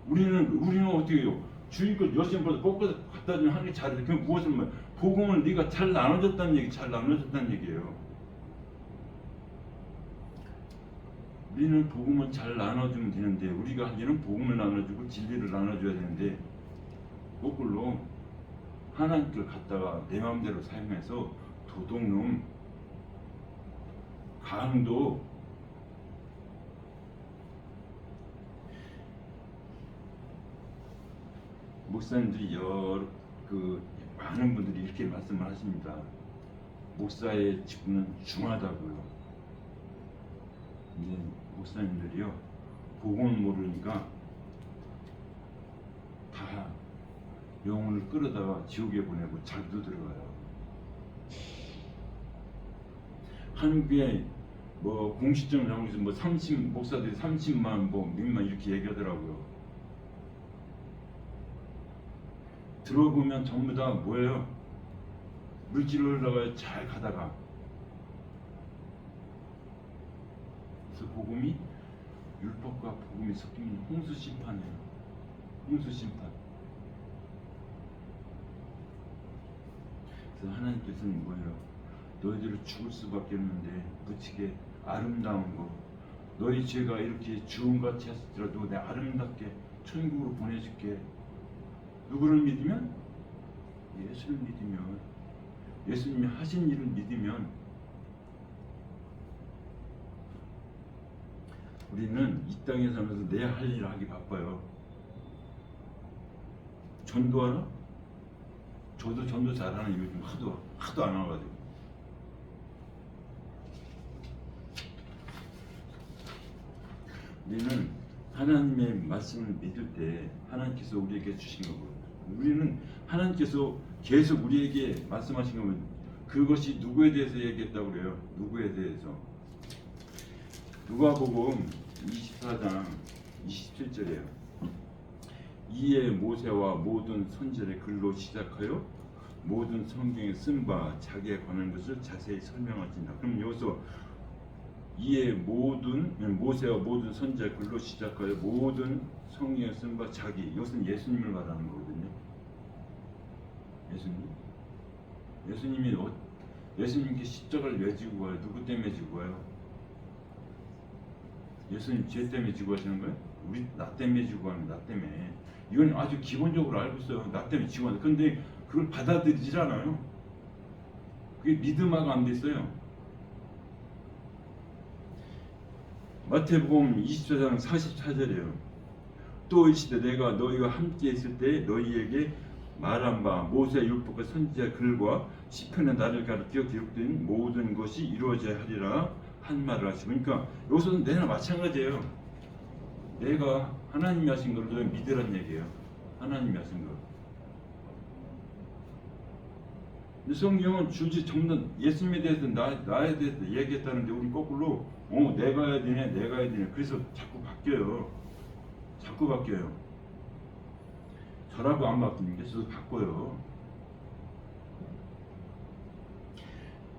우리는 어떻게 해요? 주인 것 열심히 벌어서 꺾어서 갖다 주면 하는 게 잘해. 그럼 무엇을 말? 복음을 네가 잘 나눠줬다는 얘기, 잘 나눠줬다는 얘기예요. 우리는 복음을 잘 나눠주면 되는데 우리가 할 일은 복음을 나눠주고 진리를 나눠줘야 되는데 거꾸로 하나님께 갖다가 내 마음대로 사용해서 도둑놈, 강도, 목사님들이 많은 분들이 이렇게 말씀을 하십니다. 목사의 직분은 중하다고요. 근데 목사님들이요 복음을 모르니까 다 영혼을 끌어다가 지옥에 보내고 자기도 들어가요. 한국에 뭐 공식적 장로에서 뭐 30 목사들이 30만 뭐 몇만 이렇게 얘기하더라고요. 들어보면 전부 다 뭐예요? 물질을 흘러가요. 잘 가다가. 그래서 복음이 율법과 복음이 섞이면 홍수 심판이에요. 홍수 심판. 그래서 하나님께서는 뭐예요? 너희들을 죽을 수밖에 없는데 무지개 아름다운 거, 너희 죄가 이렇게 주음같이 했을지라도 내가 아름답게 천국으로 보내줄게. 누구를 믿으면? 예수를 믿으면, 예수님이 하신 일을 믿으면. 우리는 이 땅에 살면서 내 할 일을 하기 바빠요. 전도하나? 저도 전도 잘하는 요즘 하도 안 와가지고. 우리는 하나님의 말씀을 믿을 때 하나님께서 우리에게 주신 거고, 우리는 하나님께서 계속 우리에게 말씀하신 거면 그것이 누구에 대해서 얘기했다고 그래요? 누구에 대해서? 누가복음 24장 27절이에요. 이에 모세와 모든 선지자의 글로 시작하여 모든 성경에 쓴 바 자기에 관한 것을 자세히 설명하신다. 그럼 여기서 이에 모든 모세와 모든 선지자의 글로 시작하여 모든 성경에 쓴 바 자기, 이것은 예수님을 말하는 거거든요. 예수님께 십자가를 왜 지고 가요? 누구 때문에 지고 가요? 예수님 죄 때문에 지고 가시는 거예요? 나 때문에 지고 가는, 나 때문에. 이건 아주 기본적으로 알고 있어요. 나 때문에 지고 가는. 근데 그걸 받아들이질 않아요. 그게 믿음화가 안 됐어요. 마태복음 24장 44절이에요. 또 이르시되 내가 너희가 함께 있을 때 너희에게 말한 바 모세의 율법과 선지자의 글과 시편의 나를 가르쳐 기록된 모든 것이 이루어져야 하리라 한 말을 하시고, 그러니까 여기서는 내나 마찬가지예요. 내가 하나님이 하신 걸 너희 믿으란 얘기예요. 하나님이 하신 걸. 근데 성경은 주지 전부 예수님에 대해서 나에 대해서 얘기했다는데 우리 거꾸로 내가 해야 되냐 내가 해야 되냐, 그래서 자꾸 바뀌어요. 저라고 안 바뀌는 게 저도 바꿔요.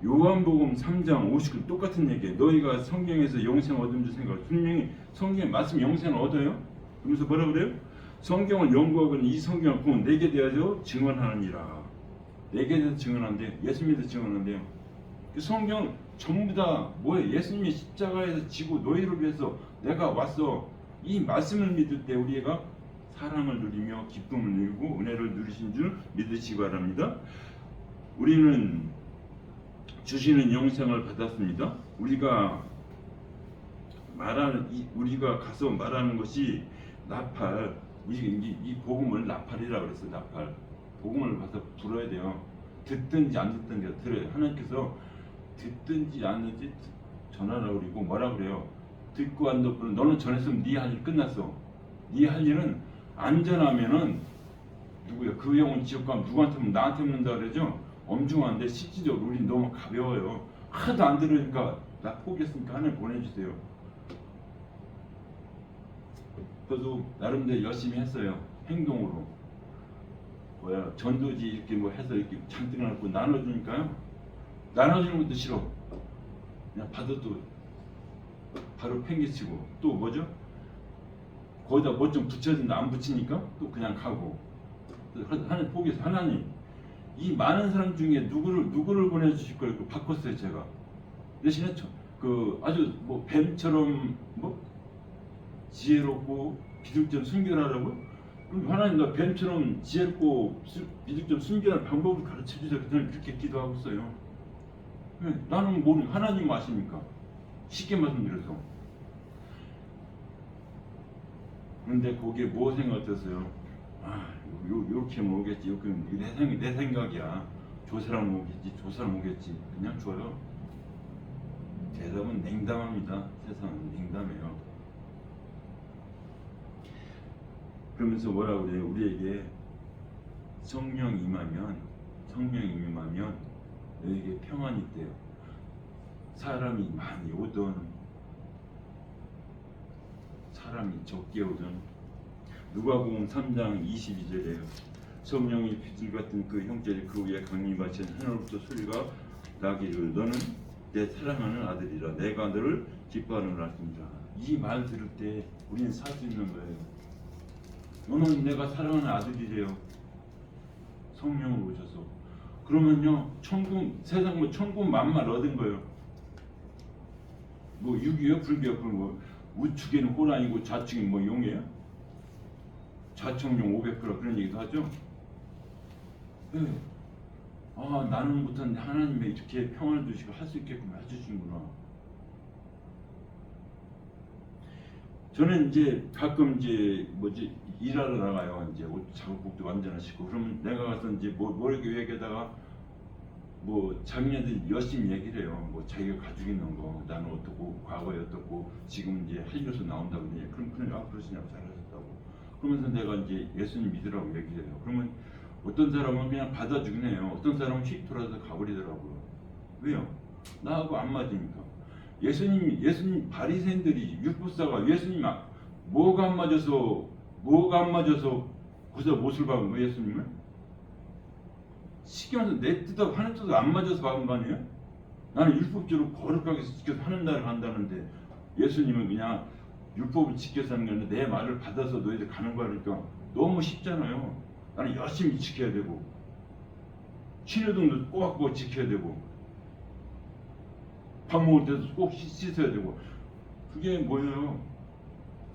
요한복음 3장 59 똑같은 얘기예요. 너희가 성경에서 영생 얻은 줄 생각. 분명히 성경에 말씀 영생을 얻어요. 그러면서 뭐라 그래요? 성경을 연구하고는 이 성경을 꼭 내게 대하여 증언하느니라. 내게 대해서 증언한대요. 예수님에 대해서 증언한대요. 그 성경 전부 다 뭐예요? 예수님이 십자가에서 지고 너희를 위해서 내가 왔어. 이 말씀을 믿을 때 우리가 사랑을 누리며 기쁨을 누리고 은혜를 누리신 줄 믿으시기 바랍니다. 우리는 주시는 영생을 받았습니다. 우리가 가서 말하는 것이 나팔, 이 복음을 나팔이라고 그랬어요. 나팔. 복음을 가서 불어야 돼요. 듣든지 안 듣든지 들어요. 하나님께서 듣든지 안 듣든지 전하라고 그러고 뭐라 그래요? 듣고 안 듣고 너는 전했으면 네 할 일 끝났어. 네 할 일은 안전하면은 누구야? 그 영혼 지옥 가면 누구한테 묻는? 나한테 묻는다 그러죠? 엄중한데 실질적으로 우리 너무 가벼워요. 하도 안 들으니까 나 포기했으니까 하나님 보내주세요. 저도 나름대로 열심히 했어요. 행동으로. 전도지 이렇게 뭐 해서 이렇게 잔뜩 나누고 나눠주니까요. 나눠주는 것도 싫어. 그냥 받아도 바로 팽개치고, 또 뭐죠? 거기다 뭐 좀 붙여준다 안 붙이니까 또 그냥 가고. 하나님 포기해서 하나님 이 많은 사람 중에 누구를 보내주실 걸 바꿨어요. 제가 대신에 아주 뭐 뱀처럼 뭐 지혜롭고 비둘기처럼 순결하라고. 그럼 하나님 나 뱀처럼 지혜롭고 비둘기처럼 순결한 방법을 가르쳐 주자. 그냥 그렇게 기도하고 있어요. 나는 모르는 하나님 아십니까? 쉽게 말씀드려서. 그런데 거기에 뭐 생각했어요? 요렇게 오겠지. 이렇게 내 생각이야. 저 사람 오겠지. 그냥 줘요. 대답은 냉담합니다. 세상은 냉담해요. 그러면서 뭐라고 그래요? 우리에게 성령이 임하면 너에게 평안이 있대요. 사람이 많이 오든 사람이 적게 오든. 누가복음 3장 22절에요. 성령이 비둘 같은 그 형제를 그 위에 강림하신 하늘로부터 소리가 나기를 너는 내 사랑하는 아들이라 내가 너를 기뻐하는 말씀이다. 이 말 들을 때 우리는 살 수 있는 거예요. 너는 내가 사랑하는 아들이래요. 성령으로 오셔서. 그러면요, 천국, 세상 뭐 천국 만만 얻은 거예요. 뭐 육이요, 불교요, 뭐 우측에는 호랑이고 좌측에는 뭐 용이에요? 좌청용 500% 그런 얘기도 하죠. 네. 아, 나는 못하는데 하나님이 이렇게 평안을 주시고 할 수 있게끔 해주시는구나. 저는 이제 가끔 이제 뭐지 일하러 나가요. 이제 옷 작업복도 완전하시고 그러면 내가 가서 이제 뭐 이렇게 얘기하다가 뭐 자기네들 열심히 얘기를 해요. 뭐 자기가 가지고 있는 거 나는 어떻고 과거에 어떻고 지금 이제 한일로서 나온다고 그러냐. 그럼 아 그러시냐고 잘하셨다고. 그러면서 내가 이제 예수님 믿으라고 얘기해요. 그러면 어떤 사람은 그냥 받아주긴 해요. 어떤 사람은 휙 돌아서 가버리더라고요. 왜요? 나하고 안 맞으니까. 예수님 바리새인들이 율법사가 예수님 뭐가 안 맞아서 그저 못을 박은 거예요 예수님을? 시키면서 내 뜻하고 하는 뜻하고 안 맞아서 박은 거 아니에요? 나는 율법적으로 거룩하게 지켜서 하는 날을 간다는데 예수님은 그냥 율법을 지켜서 하는 게 아니라 내 말을 받아서 너희들 가는 거니까 너무 쉽잖아요. 나는 열심히 지켜야 되고 신호등도 꼬박꼬박 지켜야 되고 밥 먹을 때도 꼭 씻어야 되고 그게 뭐예요?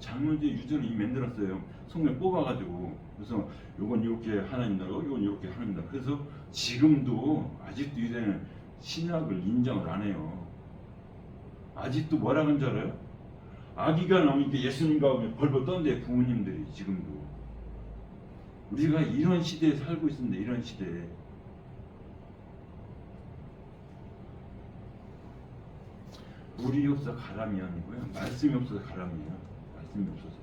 장로제 유전을 이미 만들었어요. 성경 뽑아가지고 그래서 요건 이렇게 하나님 나라고 요건 이렇게 하나님 나라. 그래서 지금도 아직도 이제는 신학을 인정을 안 해요. 아직도 뭐라고 하는 줄 알아요? 아기가 나오니까 예수님 가면 벌벌 떤대 부모님들이 지금도. 우리가 이런 시대에 살고 있습니다. 이런 시대에. 물이 없어 가람이 아니고요. 말씀이 없어서 가람이에요. 말씀이 없어서.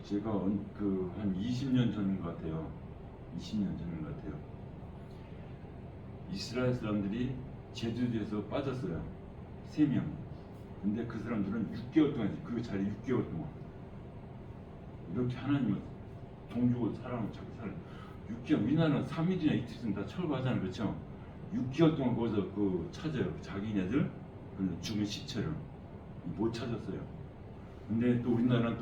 제가 한 20년 전인 것 같아요. 20년 전인 것 같아요. 이스라엘 사람들이 제주도에서 빠졌어요. 3명. 근데 그 사람들은 6개월 동안 그 자리에 6개월 동안 이렇게 하나님을 동주고 사랑을 자기 살아 6개월. 우리나라는 3일이나 이틀이면 다 철거하잖아요. 그렇죠? 6개월 동안 거기서 찾아요. 자기네들 죽은 시체를 못 찾았어요. 근데 또 우리나라는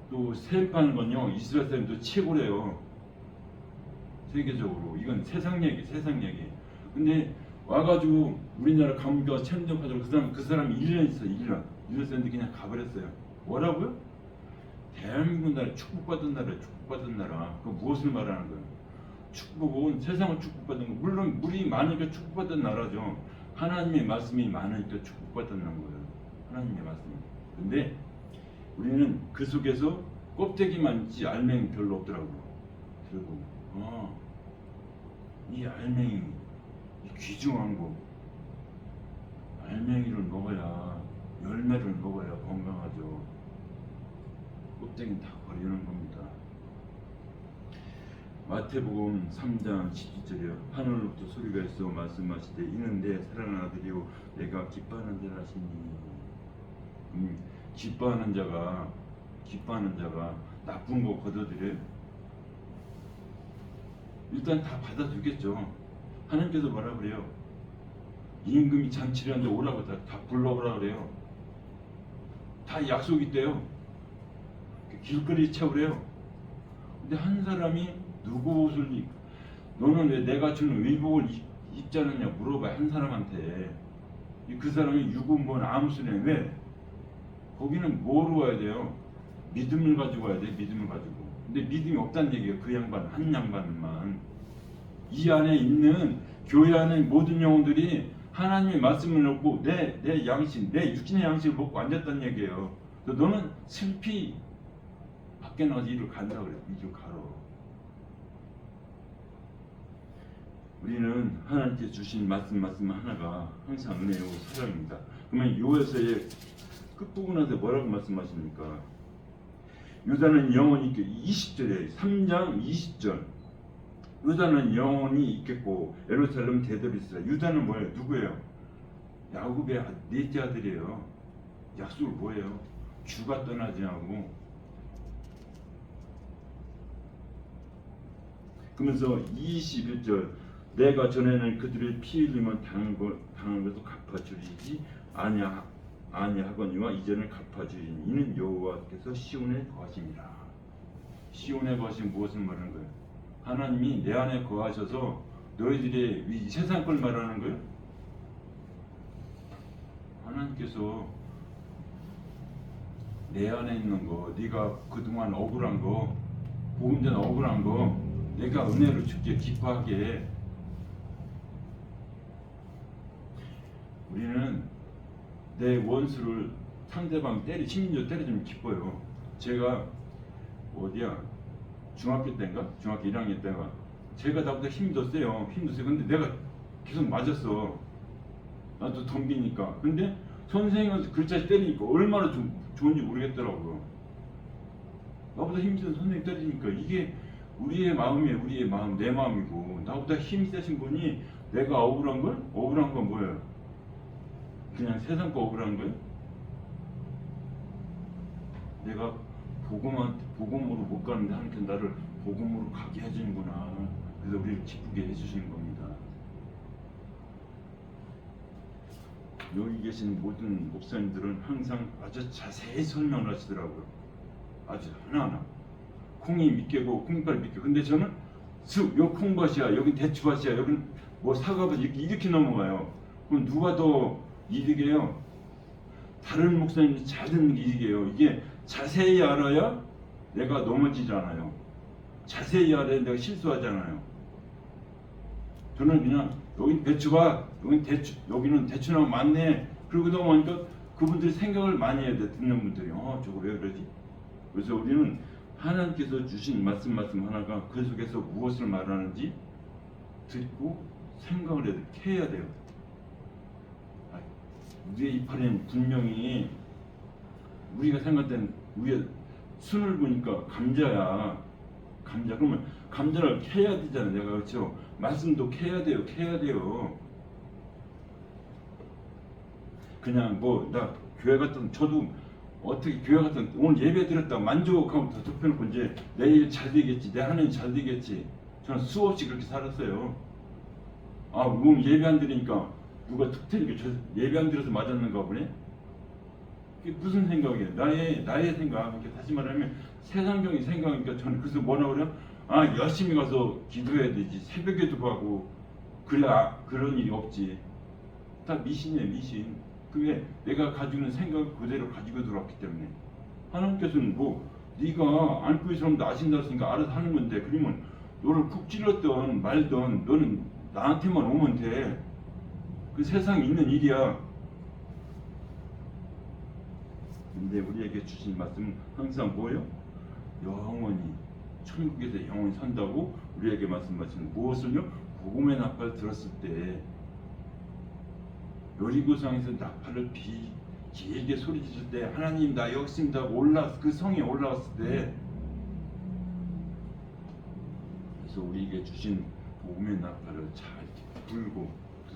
또 세입하는 건요 이스라엘 사람도 최고래요. 세계적으로. 이건 세상 얘기. 근데 와가지고 우리나라 감옥에 체험전파자로 그 사람이 1년 있어요. 1년 있었는데 그냥 가버렸어요. 뭐라고요? 대한민국 나라 축복받은 나라. 그 무엇을 말하는 거예요? 축복은 세상을 축복받은 거. 물론 물이 많으니까 축복받은 나라죠. 하나님의 말씀이 많으니까 축복받는 거예요. 하나님의 말씀이. 근데 우리는 그 속에서 껍데기만 있지 알맹이 별로 없더라고요. 그리고 이 알맹이, 이 귀중한 거, 알맹이를 먹어야 열매를 먹어야 건강하죠. 껍데기는 다 버리는 겁니다. 마태복음 3장 12절이요. 하늘로부터 소리가 있어 말씀하시되 이는 내 사랑하는 아들이요 내가 기뻐하는 자라 하시니. 기뻐하는 자가 나쁜 거 걷어들여요? 일단 다 받아주겠죠. 하나님께서 뭐라 그래요? 임금이 잔치를 하는데 오라고 다 불러오라 그래요. 다 약속이 있대요. 길거리 채우래요. 근데 한 사람이 누구 옷을 너는 왜 내가 주는 의복을 입지 않느냐 물어봐요. 한 사람한테. 그 사람이 유군본 아무 소리네. 왜? 거기는 뭐로 와야 돼요? 믿음을 가지고 와야 돼. 믿음을 가지고. 근데 믿음이 없다는 얘기예요. 그 양반 한 양반만. 이 안에 있는 교회 안에 모든 영혼들이 하나님의 말씀을 놓고 내 양식, 내 육신의 양식을 먹고 앉았다는 얘기예요. 너는 슬피 밖에 나가서 일을 간다 그래. 일을 가러. 우리는 하나님께 주신 말씀 하나가 항상 은혜요 사랑입니다. 그러면 요에서의 끝부분에서 뭐라고 말씀하십니까? 유다는 영원히 있게 20절에 3장 20절 유다는 영원히 있겠고 예루살렘 대들이시라. 유다는 뭐예요? 누구예요? 야곱의 넷째 아들이에요. 약속을 뭐예요? 주가 떠나지 않고 그러면서 21절 내가 전에는 그들의 피 흘리면 당한 것도 갚아주리지 아니하거니와 이제는 갚아주리니 이는 여호와께서 시온에 거하심이라. 시온에 거하심 무엇을 말하는 거예요? 하나님이 내 안에 거하셔서 너희들의 이 세상 걸 말하는 거예요? 하나님께서 내 안에 있는 거, 네가 그동안 억울한 거, 복음 전에 억울한 거 내가 은혜로 줄게, 기뻐하게. 우리는 내 원수를 상대방 심지어 때려주면 기뻐요. 제가 어디야 중학교 때인가? 중학교 1학년 때가 제가 나보다 힘이 더 세요. 근데 내가 계속 맞았어. 나도 덤비니까. 근데 선생님한테 글자씩 때리니까 얼마나 좋은지 모르겠더라고요. 나보다 힘이 센 선생님 때리니까 이게 우리의 마음이에요. 우리의 마음, 내 마음이고 나보다 힘이 세신 분이 내가 억울한 건 뭐예요? 그냥 세상 거 억울한 거예요? 내가 복음으로 못 가는데 하나님께 나를 복음으로 가게 해주는구나. 그래서 우리를 기쁘게 해주시는 겁니다. 여기 계신 모든 목사님들은 항상 아주 자세히 설명을 하시더라고요. 아주 하나하나. 콩이 mit개고 콩이빨 mit개. 근데 저는 요 콩밭이야, 여긴 대추밭이야, 여긴 뭐 사과밭 이렇게 넘어가요. 그럼 누가 더 이득이에요? 다른 목사님이 잘 듣는 게 이득이에요. 이게 자세히 알아야 내가 넘어지지 않아요. 자세히 알아야 내가 실수하지 않아요. 저는 그냥 여긴 대추밭, 여기는 대추나무 많네. 그러고 넘어가니까 그분들이 생각을 많이 해야 돼. 듣는 분들이 저거 왜 그러지? 그래서 우리는 하나님께서 주신 말씀 하나가 그 속에서 무엇을 말하는지 듣고 생각을 해야 돼요. 우리의 이파리는 분명히 우리가 생각할 때는 우리의 순을 보니까 감자야. 감자. 그러면 감자를 캐야 되잖아요. 내가 그렇죠. 말씀도 캐야 돼요. 그냥 뭐 나 교회 갔던 저도 어떻게 교회 갔던 오늘 예배 드렸다고 만족하고 더 덮여놓고 이제 내 일 잘 되겠지, 내 하나님 잘 되겠지. 저는 수없이 그렇게 살았어요. 오늘 예배 안 드리니까 누가 툭 트니까 저 예배 안 드려서 맞았는가 보네. 그게 무슨 생각이에요? 나의 생각. 이렇게 다시 말하면 세상적인 생각이니까 저는 그래서 뭐라 그래요? 열심히 가서 기도해야 되지. 새벽에도 가고 그래야 그런 일이 없지. 다 미신이에요, 미신. 그게 내가 가지고 있는 생각을 그대로 가지고 들어왔기 때문에 하나님께서는 뭐 네가 안고 있는 사람도 아신다 했으니까 알아서 하는 건데 그러면 너를 푹 찔렀던 말던 너는 나한테만 오면 돼. 그 세상에 있는 일이야. 근데 우리에게 주신 말씀은 항상 뭐예요? 영원히 천국에서 영원히 산다고 우리에게 말씀하시는 무엇을요? 복음의 나팔 들었을 때 여리고성에서 나팔을 길게 소리쳤을 때 하나님 나 여기 있습니다 그 성에 올라왔을 때 그래서 우리에게 주신 복음의 나팔을 잘 불고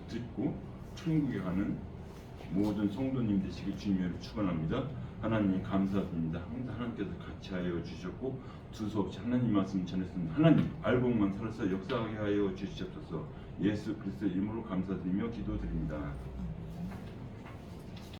듣고 천국에 가는 모든 성도님 되시길 주님으로 축원합니다. 하나님 감사드립니다. 항상 하나님께서 같이 하여 주셨고 두서없이 하나님 말씀 전했습니다. 하나님 알고만 살아서 역사하게 하여 주시옵소서. 예수 그리스도의 이름으로 감사드리며 기도드립니다.